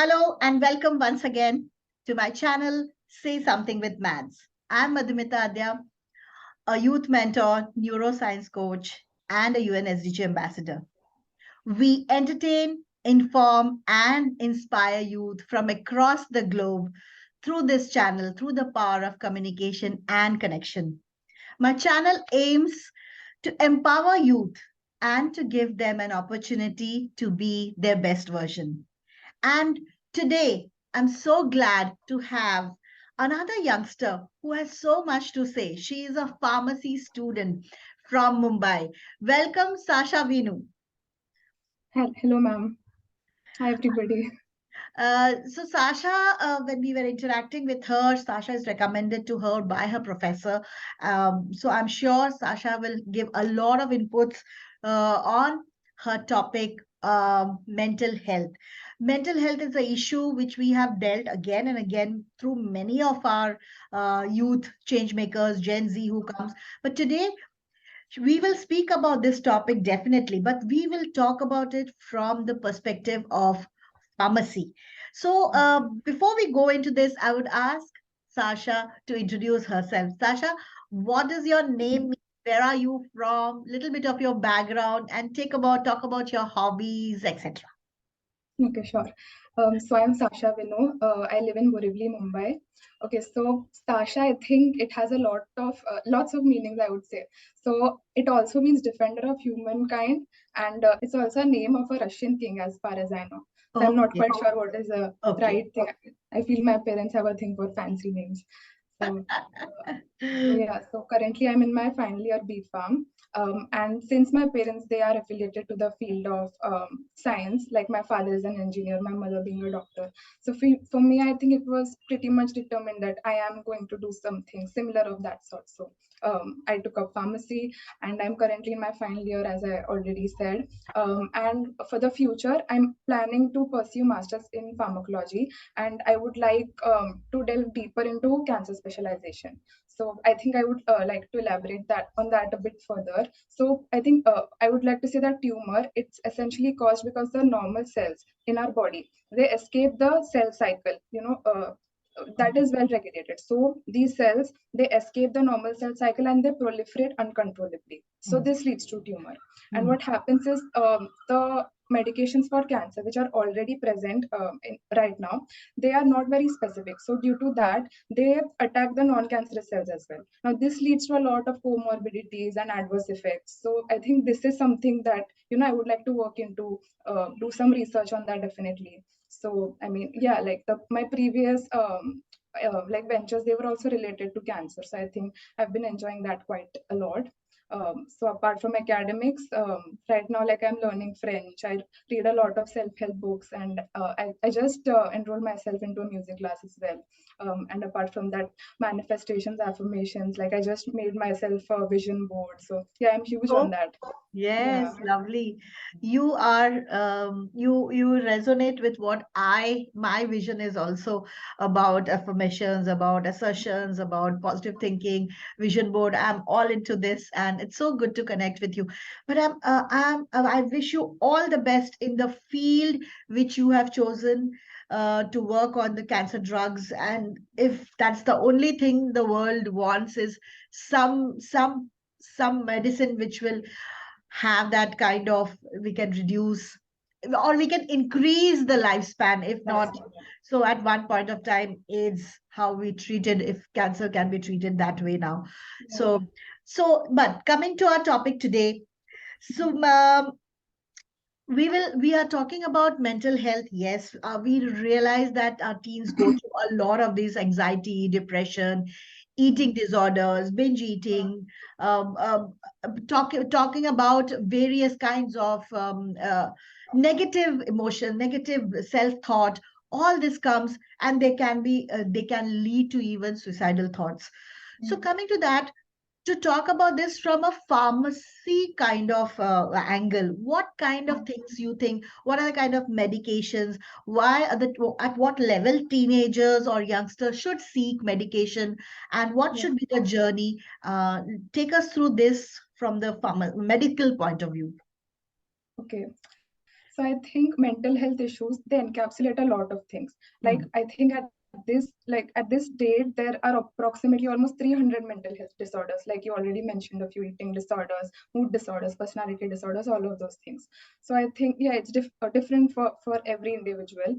Hello and welcome once again to my channel, Say Something with Mads. I'm Madhumita Adya, a youth mentor, neuroscience coach, and a UNSDG ambassador. We entertain, inform, and inspire youth from across the globe through this channel, through the power of communication and connection. My channel aims to empower youth and to give them an opportunity to be their best version. And today, I'm so glad to have another youngster who has so much to say. She is a pharmacy student from Mumbai. Welcome, Sasha Vinu. Hello, ma'am. Hi, everybody. So Sasha, when we were interacting with her, Sasha is recommended to her by her professor. So I'm sure Sasha will give a lot of inputs on her topic, mental health. Mental health is an issue which we have dealt again and again through many of our youth change makers, Gen Z who comes. But today we will speak about this topic definitely, but we will talk about it from the perspective of pharmacy. So, before we go into this, I would ask Sasha to introduce herself. Sasha, what is your name? Where are you from? Little bit of your background, and talk about your hobbies, etc. Okay, sure. So I'm Sasha Vinu. I live in Borivali, Mumbai. Okay, so Sasha, I think it has a lots of meanings, I would say. So it also means defender of humankind, and it's also a name of a Russian king, as far as I know. So I'm not Okay, quite sure what is the okay. right thing. I feel my parents have a thing for fancy names. So yeah, so currently I'm in my final year B Farm. And since my parents, they are affiliated to the field of science, like my father is an engineer, my mother being a doctor. So for me, I think it was pretty much determined that I am going to do something similar of that sort. So I took up pharmacy and I'm currently in my final year, as I already said. And for the future, I'm planning to pursue masters in pharmacology, and I would like to delve deeper into cancer specialization. So I think I would like to elaborate that on that a bit further. So I think I would like to say that tumor, it's essentially caused because the normal cells in our body, they escape the cell cycle, that is well regulated. So these cells, they escape the normal cell cycle and they proliferate uncontrollably. So this leads to tumor. And what happens is the medications for cancer, which are already present right now, they are not very specific. So due to that, they attack the non-cancerous cells as well. Now, this leads to a lot of comorbidities and adverse effects. So I think this is something that, I would like to work into, do some research on that definitely. So, I mean, yeah, like my previous like ventures, they were also related to cancer. So I think I've been enjoying that quite a lot. So apart from academics, right now, like I'm learning French. I read a lot of self-help books, and I just enrolled myself into a music class as well. And apart from that, manifestations, affirmations, like I just made myself a vision board. So yeah, I'm huge on that. Yes, Yeah. lovely. You are you resonate with what my vision is also about affirmations, about assertions, about positive thinking, vision board. I'm all into this, and it's so good to connect with you. But I wish you all the best in the field which you have chosen to work on the cancer drugs. And if that's the only thing the world wants is some medicine which will have that kind of, we can reduce or we can increase the lifespan, if That's not. So at one point of time, AIDS, how we treated, if cancer can be treated that way now. yeah. But coming to our topic today, so we are talking about mental health. Yes, we realize that our teens go through a lot of these anxiety, depression, eating disorders, binge eating, talking about various kinds of negative emotion, negative self-thought. All this comes, and they can lead to even suicidal thoughts. So coming to that, to talk about this from a pharmacy kind of angle, what kind of things you think, what are the kind of medications, why are at what level teenagers or youngsters should seek medication, and what Yeah. should be the journey? Take us through this from the medical point of view. Okay. So I think mental health issues, they encapsulate a lot of things. Like I think at this date there are approximately almost 300 mental health disorders. Like you already mentioned a few: eating disorders, mood disorders, personality disorders, all of those things. So I think, yeah, it's different for every individual.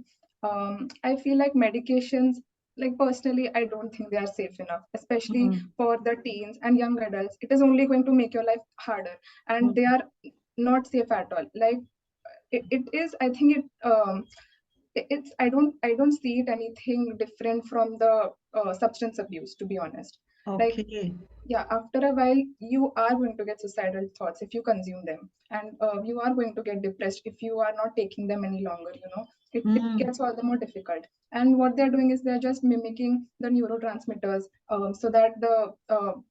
I feel like medications, like personally, I don't think they are safe enough, especially Mm, for the teens and young adults. It is only going to make your life harder, and they mm, are not safe at all. Like it is, I think it's I don't see it anything different from the substance abuse, to be honest. Like, okay. yeah, after a while you are going to get suicidal thoughts if you consume them, and you are going to get depressed if you are not taking them any longer, it Mm, gets all the more difficult. And what they're doing is they're just mimicking the neurotransmitters, so that the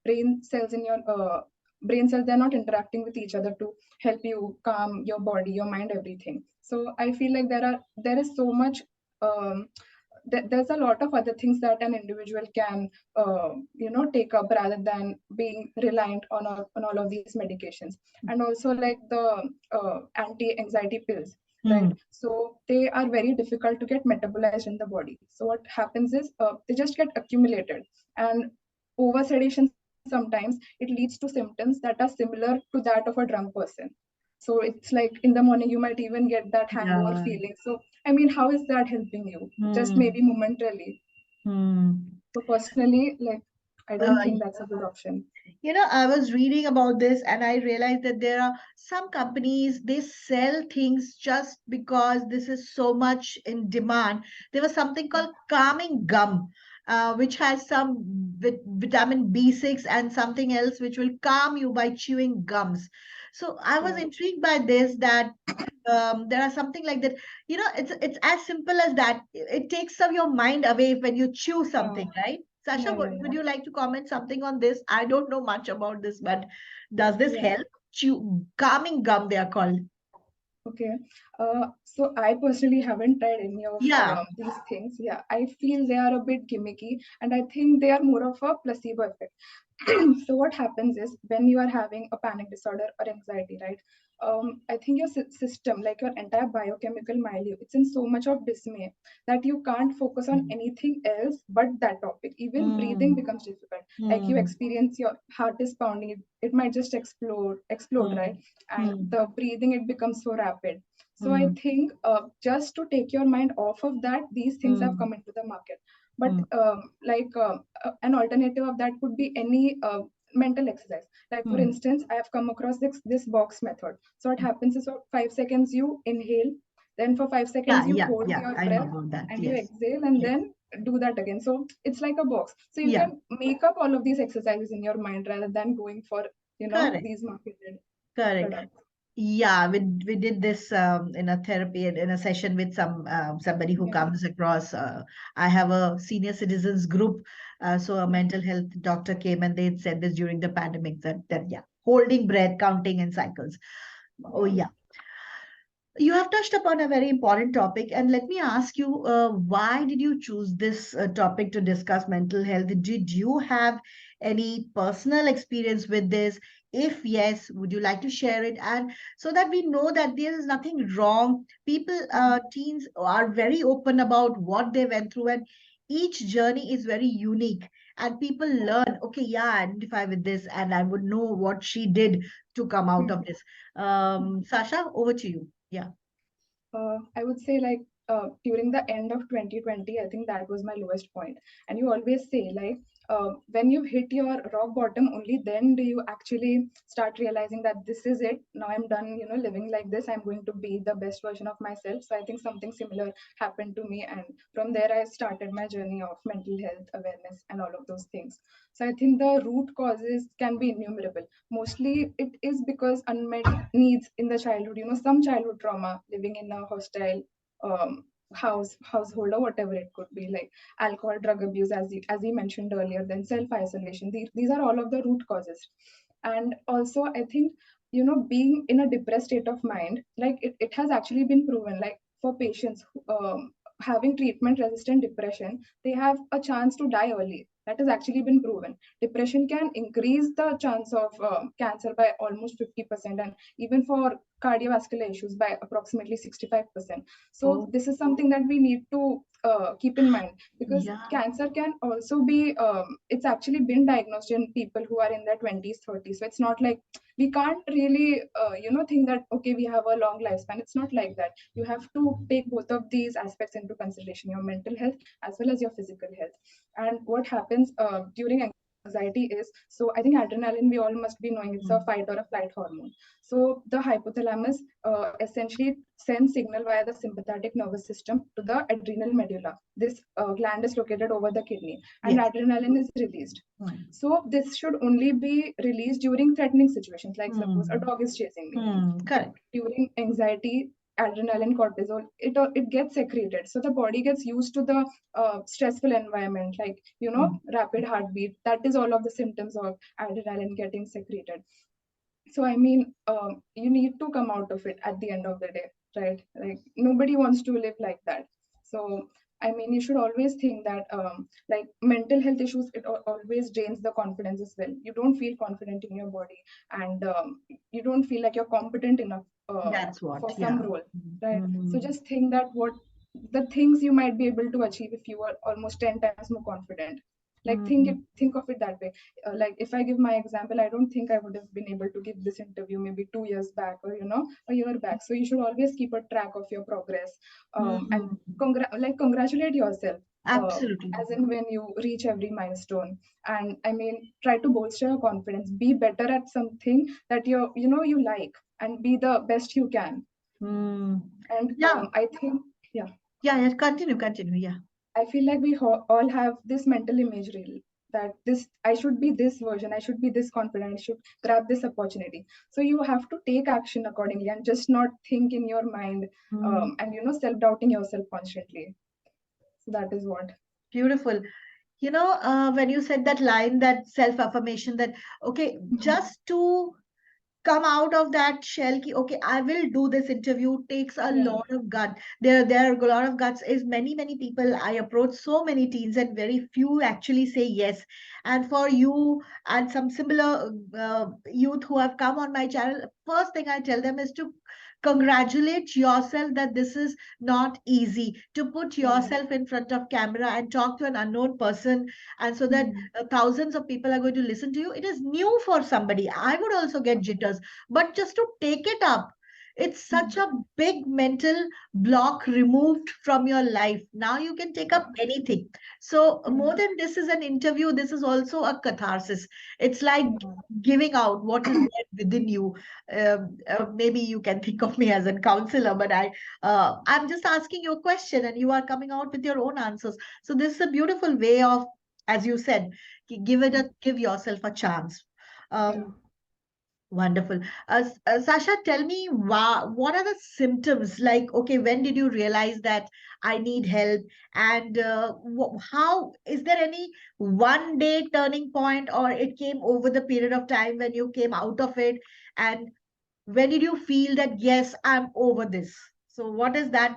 brain cells, they're not interacting with each other to help you calm your body, your mind, everything. So I feel like there is so much, um, there's a lot of other things that an individual can take up rather than being reliant on all of these medications. And also, like the anti-anxiety pills, right? mm, So they are very difficult to get metabolized in the body. So what happens is, they just get accumulated, and over sedation sometimes it leads to symptoms that are similar to that of a drunk person. So it's like in the morning you might even get that hangover yeah. feeling. So I mean, how is that helping you? Just Mm, maybe momentarily. mm. So personally, like, I don't think that's a good option. I was reading about this and I realized that there are some companies, they sell things just because this is so much in demand. There was something called calming gum, which has some vitamin B6 and something else which will calm you by chewing gums. So I was Right. intrigued by this, that there are something like that. It's as simple as that. It takes some your mind away when you chew Yeah. something, right? Sasha, Yeah. Yeah. would Yeah. you like to comment something on this? I don't know much about this, but does this Yeah. help? Chew calming gum, they are called. Okay. So I personally haven't tried any of Yeah. these things. Yeah, I feel they are a bit gimmicky, and I think they are more of a placebo effect. So what happens is, when you are having a panic disorder or anxiety, right? I think your system, like your entire biochemical milieu, it's in so much of dismay that you can't focus on Mm, anything else but that topic. Even breathing mm, becomes difficult. Like you mm, experience your heart is pounding, it might just explode, right? mm, And mm, the breathing, it becomes so rapid. So I mm, think, just to take your mind off of that, these things have mm, come into the market. But mm, an alternative of that could be any mental exercise. Like for mm. instance, I have come across this box method. So what happens is, for 5 seconds you inhale, then for 5 seconds Yeah, you yeah, hold yeah. your I know breath, about that. and you Yes. exhale, and Yes. then do that again. So it's like a box. So you Yeah. can make up all of these exercises in your mind rather than going for Correct. these marketed Correct. products. Yeah, we did this in a therapy, in a session with somebody who Yeah. comes across. I have a senior citizens group, so a Yeah. mental health doctor came and they had said this during the pandemic, that yeah, holding breath, counting in cycles. Oh Yeah. yeah, you have touched upon a very important topic, and let me ask you, why did you choose this topic to discuss mental health? Did you have any personal experience with this? If yes, would you like to share it? And so that we know that there is nothing wrong. People, Mhm. teens are very open about what they went through, and each journey is very unique. And people learn, okay, yeah, I identify with this, and I would know what she did to come out of Mhm. this. Sasha, over to you. Yeah. I would say, like, during the end of 2020, I think that was my lowest point. And you always say, like, when you hit your rock bottom, only then do you actually start realizing that this is it. Now I'm done, living like this. I'm going to be the best version of myself. So I think something similar happened to me. And from there, I started my journey of mental health awareness and all of those things. So I think the root causes can be innumerable. Mostly it is because unmet needs in the childhood, some childhood trauma, living in a hostile um, household, or whatever it could be, like alcohol, drug abuse, as you mentioned earlier, then self isolation. These are all of the root causes. And also, I think, being in a depressed state of mind, like it has actually been proven, like for patients having treatment resistant depression, they have a chance to die early, That has actually been proven. Depression can increase the chance of cancer by almost 50%, and even for cardiovascular issues by approximately 65%. So Oh, this is something that we need to keep in mind, because yeah. cancer can also be it's actually been diagnosed in people who are in their 20s 30s. So it's not like we can't really think that okay, we have a long lifespan. It's not like that. You have to take both of these aspects into consideration, your mental health as well as your physical health. And what happens during anxiety is, so I think adrenaline, we all must be knowing, it's a Mm. fight or a flight hormone. So the hypothalamus essentially sends signal via the sympathetic nervous system to the adrenal medulla. This gland is located over the kidney, and Yes. adrenaline is released. Mm. So this should only be released during threatening situations, like suppose a Mm. dog is chasing me. Mm. But Correct. during anxiety, adrenaline, cortisol, it gets secreted. So the body gets used to the stressful environment, like Mm. rapid heartbeat. That is all of the symptoms of adrenaline getting secreted. So I mean, you need to come out of it at the end of the day, right? Like nobody wants to live like that. So I mean, you should always think that like mental health issues, it always drains the confidence as well. You don't feel confident in your body, and you don't feel like you're competent enough That's for what. some Yeah. role, Mm. right? So Mm. just think that what the things you might be able to achieve if you were almost 10 times more confident. Like Mm. think of it that way. Like if I give my example, I don't think I would have been able to give this interview maybe 2 years back, or a year back. So you should always keep a track of your progress, and Mm. congratulate yourself Absolutely. as in when you reach every milestone. And I mean, try to bolster your confidence, be better at something that you like, and be the best you can. Mm. And Yeah. I think, yeah, Yeah. Yeah. Continue. Continue. Yeah. I feel like we all have this mental imagery that this I should be this version, I should be this confident, I should grab this opportunity. So you have to take action accordingly, and just not think in your mind, Mm. and self-doubting yourself constantly. So that is what. Beautiful. When you said that line, that self-affirmation, that, okay, Mhm. just to come out of that shell ki, okay, I will do this interview, takes a Yeah. lot of gut. There are a lot of guts. Is many people, I approach so many teens and very few actually say yes. And for you and some similar youth who have come on my channel, first thing I tell them is to congratulate yourself that this is not easy to put Yeah. yourself in front of camera and talk to an unknown person, and so that Mhm. thousands of people are going to listen to you. It is new for somebody. I would also get jitters, but just to take it up, it's such Mhm. a big mental block removed from your life. Now you can take up Yeah. anything. So more Mhm. than this is an interview, this is also a catharsis. It's like Yeah. giving out what is there within you. Maybe you can think of me as a counselor, but I'm just asking you a question and you are coming out with your own answers. So this is a beautiful way of, as you said, give yourself a chance. Yeah. Um, Wonderful. Sasha, tell me, what are the symptoms? Like, okay, when did you realize that I need help? And how is there any one day turning point, or it came over the period of time when you came out of it? And when did you feel that, yes, I'm over this? So, what is that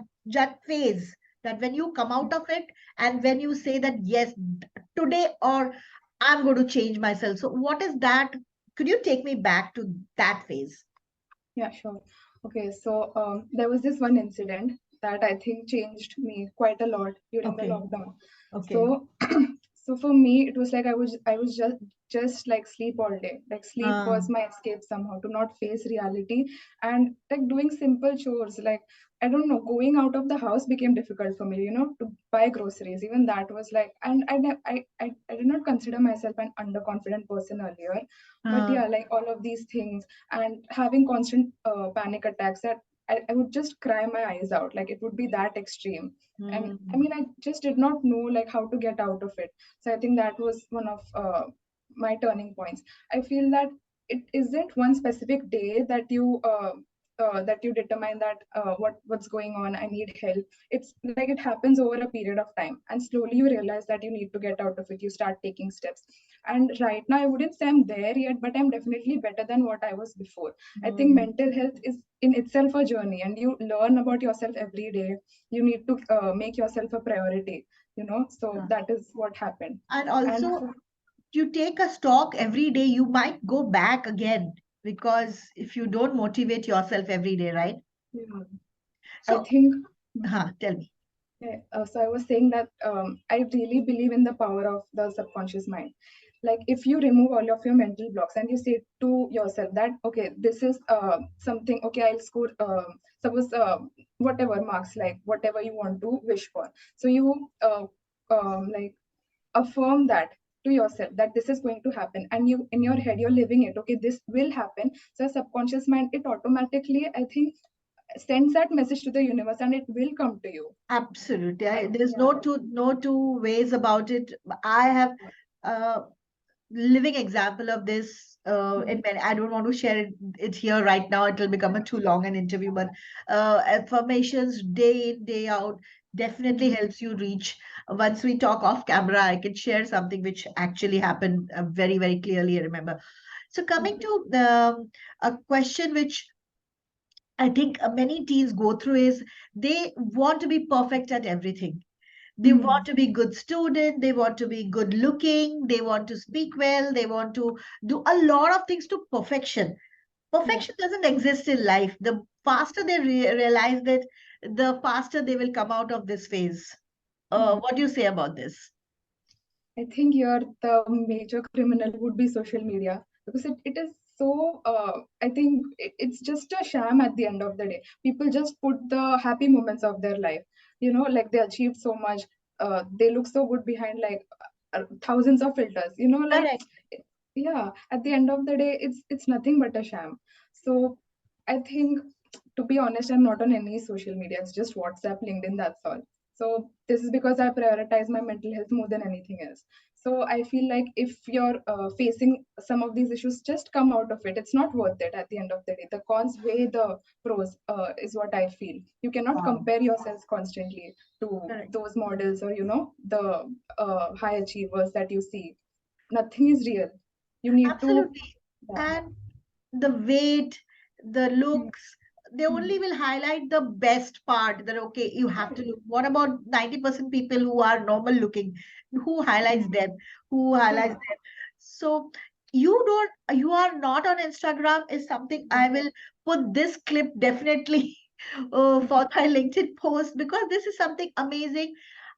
phase that when you come out of it and when you say that, yes, today, or I'm going to change myself? So, what is that? Could you take me back to that phase? Yeah, sure. Okay, so there was this one incident that I think changed me quite a lot during the Okay, lockdown. okay. So, so for me, it was like I was just like sleep all day. Like sleep Uh, was my escape somehow to not face reality, and like doing simple chores. Like I don't know, going out of the house became difficult for me. To buy groceries. Even that was like, and I did not consider myself an underconfident person earlier, but uh, yeah, like all of these things, and having constant panic attacks that I would just cry my eyes out. Like it would be that extreme. And I mm, mean, I just did not know like how to get out of it. So I think that was one of my turning points. I feel that it isn't one specific day that you determine that what's going on. I need help. It's like it happens over a period of time, and slowly you realize that you need to get out of it. You start taking steps, and right now I wouldn't say I'm there yet, but I'm definitely better than what I was before. I think mm, mental health is in itself a journey, and you learn about yourself every day. You need to make yourself a priority. So that is what happened. And And also, you take a stock every day, you might go back again because if you don't motivate yourself every day, right? yeah, I So, think. tell me. Yeah, so I was saying that I really believe in the power of the subconscious mind. Like if you remove all of your mental blocks and you say to yourself that okay, this is something. Okay, I'll score suppose whatever marks, like whatever you want to wish for. So you like affirm that to yourself that this is going to happen, and you in your head you're living it. Okay, this will happen. So subconscious mind, it automatically, I think, sends that message to the universe and it will come to you. Absolutely. There's Yeah. no two ways about it. I have uh, living example of this. Mm, And I don't want to share it here right now. It will become a too long an interview. But affirmations day in, day out definitely mm, helps you reach. Once we talk off camera, I can share something which actually happened very, very clearly. I remember. So coming mm, to a question which I think many teens go through is they want to be perfect at everything. They want mm, to be good student, they want to be good looking, they want to speak well, they want to do a lot of things to perfection. yeah. Perfection doesn't exist in life. The faster they realize that, the faster they will come out of this phase. Mm. What do you say about this? I think here the major criminal would be social media, because it is so, I think it's just a sham at the end of the day. People just put the happy moments of their life, like they achieved so much, they look so good behind like thousands of filters, like Correct. yeah, at the end of the day it's nothing but a sham. So I think, to be honest, I'm not on any social media. It's just WhatsApp, LinkedIn, that's all. So this is because I prioritize my mental health more than anything else. So I feel like if you're facing some of these issues, just come out of it. It's not worth it at the end of the day. The cons weigh the pros, is what I feel. You cannot Wow. compare yourselves constantly to Correct. those models, or the high achievers that you see. Nothing is real. You need to. Absolutely. Yeah. And the weight, the Mm, looks, they mm, only will highlight the best part that, okay, you have to correct. look. What about 90% people who are normal looking? Who highlights Mm, them? Who highlights yeah. them? So you are not on Instagram is something Mm, I will put this clip definitely mm, for my LinkedIn post because this is something amazing.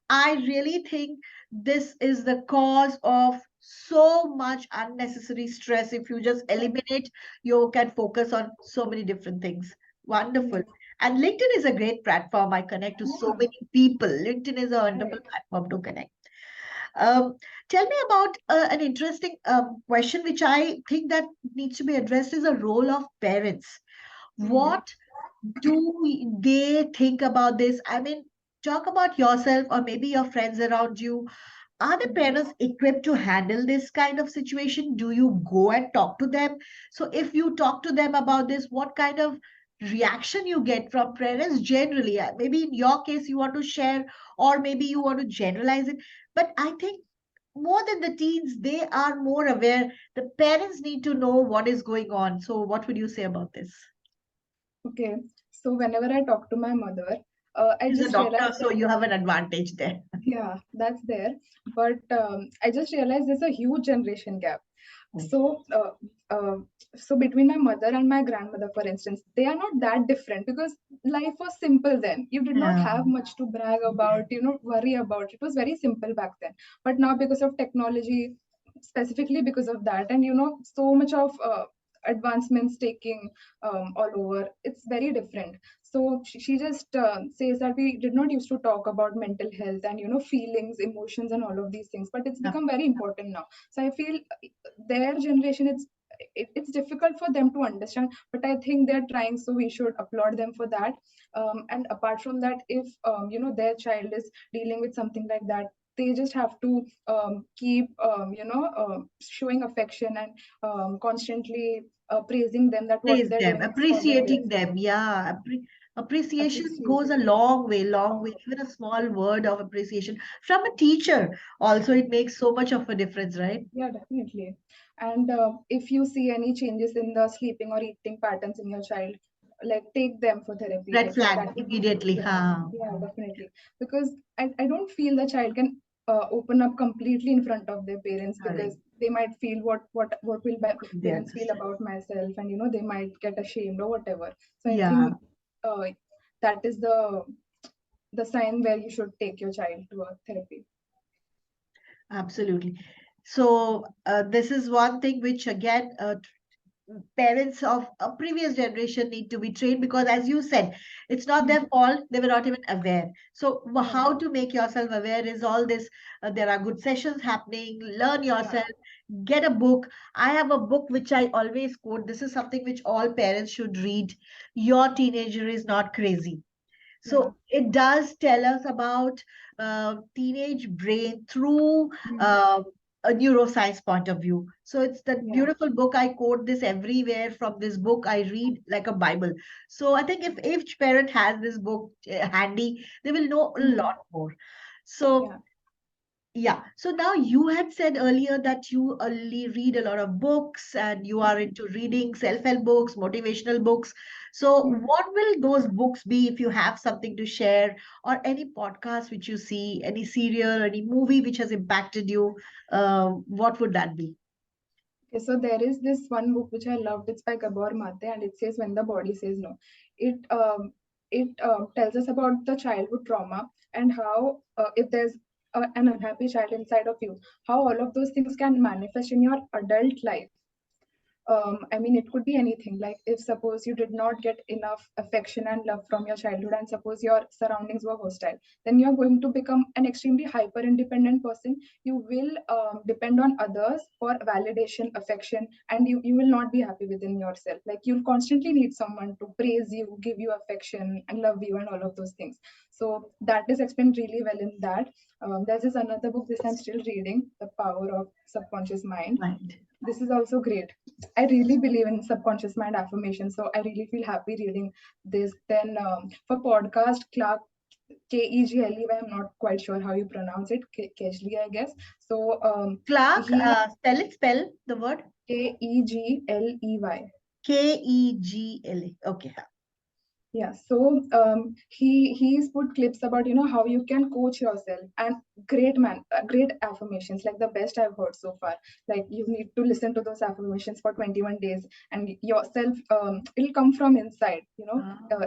I really think this is the cause of so much unnecessary stress. If you just correct. eliminate, you can focus on so many different things. Wonderful. Yes. And LinkedIn is a great platform. I connect to so Yeah. many people. LinkedIn is a wonderful Right. platform to connect. Um, Tell me about an interesting question, which I think that needs to be addressed is the role of parents. Mm, What they think about this? I mean, talk about yourself or maybe your friends around you. Are the mm, parents equipped to handle this kind of situation? Do you go and talk to them? So, if you talk to them about this, what kind of reaction you get from parents generally? Maybe in your case, you want to share, or maybe you want to generalize it. But I think more than the teens, they are more aware. The parents need to know what is going on. So, what would you say about this? okay. So whenever I talk to my mother, I She's a just doctor, realize so that, you have an advantage there. yeah, that's there. But I just realized there's a huge generation gap. So, so between my mother and my grandmother, for instance, they are not that different because life was simple then. You did not Yeah. have much to brag about, worry about. It was very simple back then. But now, because of technology, specifically because of that, and so much of advancements taking all over, it's very different. So she just says that we did not used to talk about mental health and feelings, emotions, and all of these things, but it's Yeah. become very important now. So I feel their generation, it's difficult for them to understand, but I think they're trying, so we should applaud them for that. And apart from that, if their child is dealing with something like that, they just have to keep showing affection and constantly praising them, that what Praise they're them, doing is for their appreciating best. them. Yeah, appreciation goes a Appreciating them. long way, long way. Even a small word of appreciation from a teacher, also, it makes so much of a difference, right? Yeah, definitely. And if you see any changes in the sleeping or eating patterns in your child. like take them for therapy. Red Like flag that would be, immediately. yeah, Huh. yeah, definitely. Because I don't feel the child can open up completely in front of their parents, Correct. because they might feel what will my What could they parents feel understand? about myself, and they might get ashamed or whatever. So I Yeah, think uh, that is the sign where you should take your child to a therapy. absolutely. So this is one thing which again parents of a previous generation need to be trained, because as you said, it's not their Mm. fault, they were not even aware. So Yeah, how to make yourself aware is all this. There are good sessions happening, learn yeah, yourself, get a book. I have a book which I always quote. This is something which all parents should read. Your teenager is not crazy. yeah. So it does tell us about teenage brain through Mm. uh, a neuroscience point of view. So it's that Yeah. beautiful book. I quote this everywhere. From this book, I read like a Bible. So I think if each parent has this book handy, they will know a Mm. lot more. So Yeah. yeah. So now you had said earlier that you only read a lot of books and you are into reading self-help books, motivational books. So Mm. what will those books be if you have something to share, or any podcast which you see, any serial, any movie which has impacted you? What would that be? Okay, so there is this one book which I loved. It's by Gabor Mate, and it says "When the Body Says No." It tells us about the childhood trauma, and how if there's an unhappy child inside of you, how all of those things can manifest in your adult life. I mean, it could be anything. Like if suppose you did not get enough affection and love from your childhood, and suppose your surroundings were hostile, then you're going to become an extremely hyper independent person. You will depend on others for validation, affection, and you will not be happy within yourself. Like you'll constantly need someone to praise you, give you affection, and love you, and all of those things. So that is explained really well in that. There's this another book, this I'm still reading, The Power of Subconscious Mind. Mind. This is also great. I really believe in subconscious mind affirmation, so I really feel happy reading this. Then for podcast, Clark Kegle, I'm not quite sure how you pronounce it, Kegle, I guess. So Clark, he spell the word Kegley. Kegle. Okay. Yeah, so he's put clips about how you can coach yourself, and great affirmations, like the best I've heard so far. Like you need to listen to those affirmations for 21 days, and yourself it'll come from inside,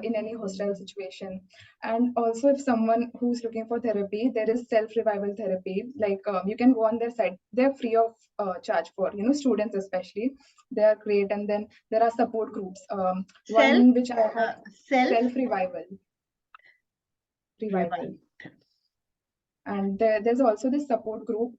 in any hostile situation. And also, if someone who's looking for therapy, there is self revival therapy. Like you can go on their site; they're free of charge for students especially. They are great, and then there are support groups. Self, One which I have, self self revival, revival. revival. And there's also this support group,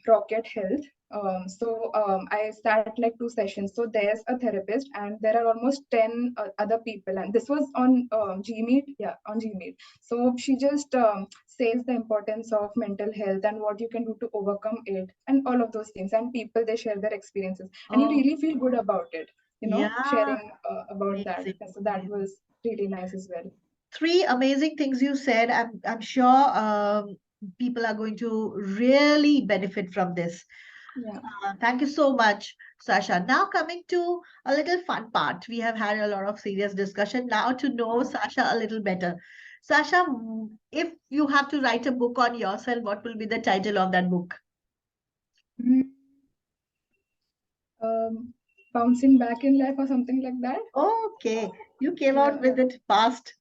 Rocket Health. I sat like 2 sessions. So there's a therapist, and there are almost 10 other people, and this was on Gmeet. Yeah, on Gmeet. So she just says the importance of mental health and what you can do to overcome it, and all of those things. And people, they share their experiences, and you Oh, really feel good about it, yeah. sharing about that. Amazing. And so that Amazing. was really nice as well. Three amazing things you said. I'm sure people are going to really benefit from this. Yeah. Thank you so much, Sasha. Now coming to a little fun part. We have had a lot of serious discussion. Now to know Sasha a little better. Sasha, if you have to write a book on yourself, what will be the title of that book? Mm. um, Bouncing back in life or something like that. Okay, you came out Yeah, with it fast.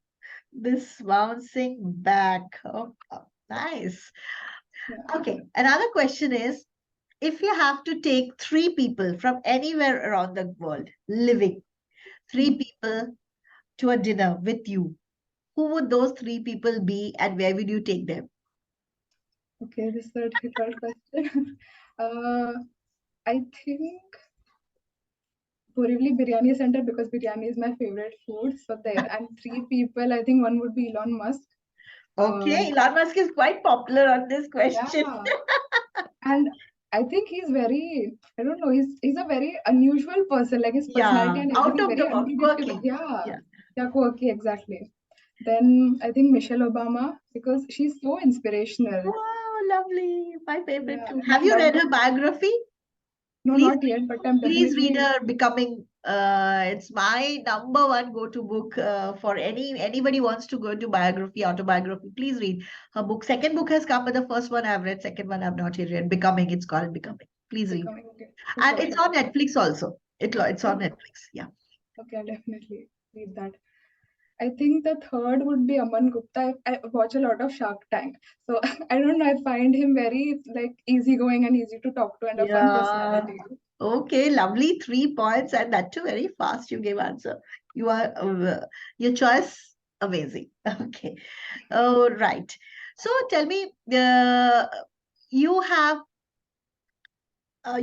This bouncing back. Oh, nice. yeah. Okay, another question is, if you have to take three people from anywhere around the world living, three Mm. people to a dinner with you, who would those three people be and where would you take them? Okay, this is a difficult question. uh, I think Borivali Biryani Center, because biryani is my favorite food. So there, and three people. I think one would be Elon Musk. Okay, Um, Elon Musk is quite popular on this question. yeah, and I think he's very. I don't know. He's a very unusual person. Like his personality Yeah, and out everything, of very the box, unpredictable. quirky. Yeah, Yeah. yeah, quirky, exactly. Then I think Michelle Obama, because she's so inspirational. Wow, lovely. My favorite Yeah, too. and I Have you love read the her biography? No, Please, not yet, but I'm please read definitely her Becoming. It's my number one go-to book for anybody wants to go into biography, autobiography. Please read her book. Second book has come, but the first one I've read. Second one I've not yet read. Becoming. It's called Becoming. Please read, becoming okay. and Sure, it's on definitely. Netflix also. It's on Oh, Netflix. Yeah. okay, I'll definitely read that. I think the third would be Aman Gupta. I watch a lot of Shark Tank, so I don't know. I find him very like easygoing and easy to talk to, and a fun Yeah. personality. Okay, lovely. 3 points, and that too very fast. You gave answer. You are your choice amazing. Okay. Oh, right. So tell me, you have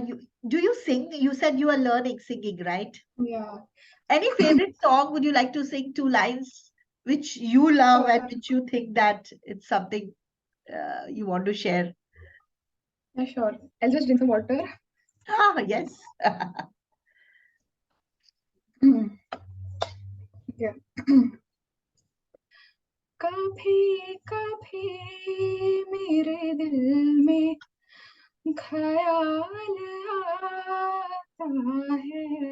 you do you sing? You said you are learning singing, right? Yeah. Any favorite song would you like to sing 2 lines which you love Sure. and which you think that it's something you want to share? Yeah, sure. I'll just drink some water. Ah, yes. Yeah. कभी कभी मेरे दिल में ख्याल आता है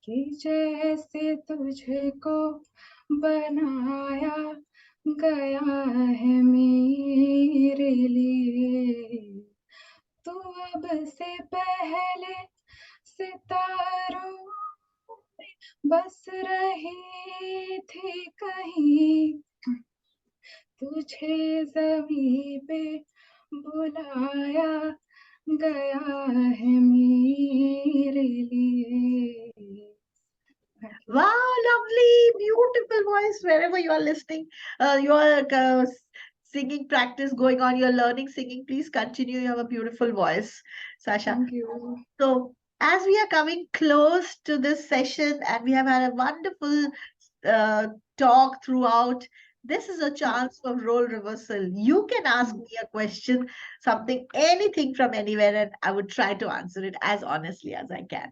कि जैसे तुझको बनाया गया है मेरे लिए तू अब से पहले सितारों में बस रही थी कहीं तुझे ज़मीं पे बुलाया गया है मेरे लिए। Thank you. Wow, lovely, beautiful voice wherever you are listening. Your singing practice going on, you're learning singing. Please continue. You have a beautiful voice, Sasha. Thank you. So, as we are coming close to this session and we have had a wonderful uh, talk throughout, this is a chance for role reversal. You can ask me a question, something, anything from anywhere, and I would try to answer it as honestly as I can.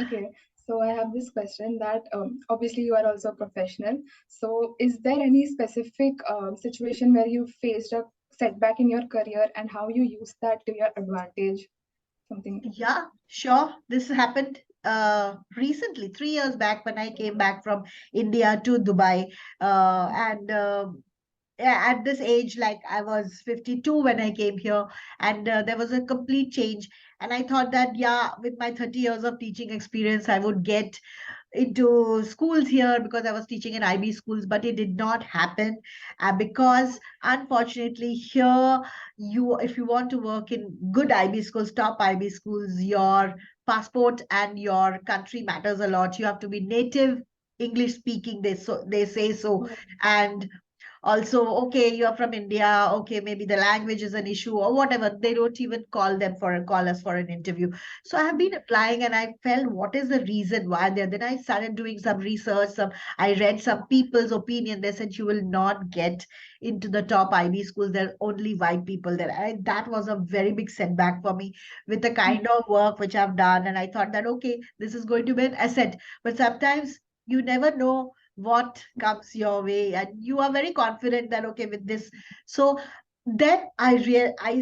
Okay, so I have this question that obviously you are also a professional. So is there any specific situation where you faced a setback in your career and how you use that to your advantage? Something. Yeah, sure. This happened recently, 3 years back when I came back from India to Dubai. And yeah, at this age, like I was 52 when I came here, and there was a complete change. And I thought that, yeah, with my 30 years of teaching experience, I would get into schools here because I was teaching in IB schools, but it did not happen because unfortunately here if you want to work in good IB schools, top IB schools, your passport and your country matters a lot. You have to be native English speaking. They say so, Oh, and also okay you're from India, okay maybe the language is an issue or whatever, they don't even call us for an interview. So I have been applying and I felt what is the reason why there. Then I started doing some research, I read some people's opinion. They said you will not get into the top IB schools, there are only white people there. That was a very big setback for me with the kind of work which I've done, and I thought that okay, this is going to be an asset. But sometimes you never know what comes your way, and you are very confident that okay with this. So then I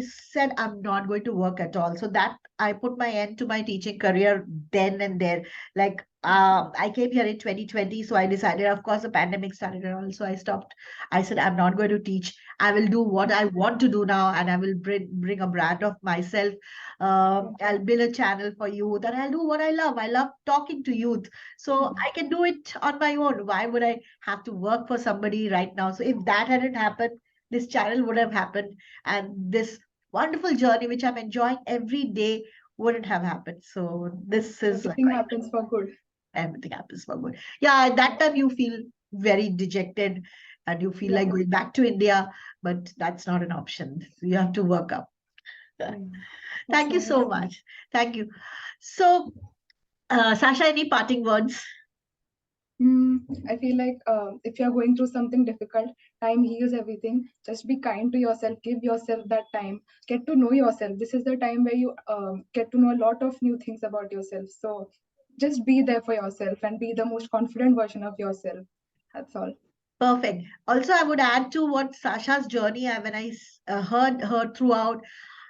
said I'm not going to work at all. So that I put my end to my teaching career then and there. Like I came here in 2020, so I decided, of course the pandemic started and also I stopped. I said I'm not going to teach, I will do what I want to do now, and I will bring a brand of myself. I'll build a channel for youth, and I'll do what I love. I love talking to youth, so I can do it on my own. Why would I have to work for somebody right now? So if that hadn't happened, this channel would have happened, and this wonderful journey, which I'm enjoying every day, wouldn't have happened. So this is like everything happens for good. everything happens for good. Yeah, at that time you feel very dejected and you feel Yeah. like going back to India, but that's not an option. You have to work up. Mm, that's Thank you nice. so much. Thank you. So, Sasha, any parting words? I feel like if you're going through something difficult, time heals everything. Just be kind to yourself. Give yourself that time. Get to know yourself. This is the time where you get to know a lot of new things about yourself. So just be there for yourself and be the most confident version of yourself. That's all. Perfect. Also, I would add to what Sasha's journey, when I heard her throughout,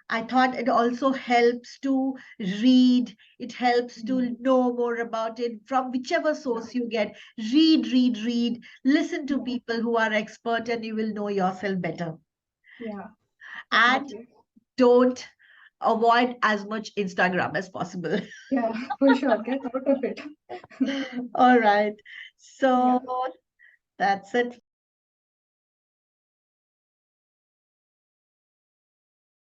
I thought it also helps to read. It helps to know more about it from whichever source you get. Read, read, read. Listen to Yeah, people who are expert, and you will know yourself better. yeah, And definitely. don't avoid as much Instagram as possible. Yeah, for sure. Get out of it. All right. Yeah. So that's it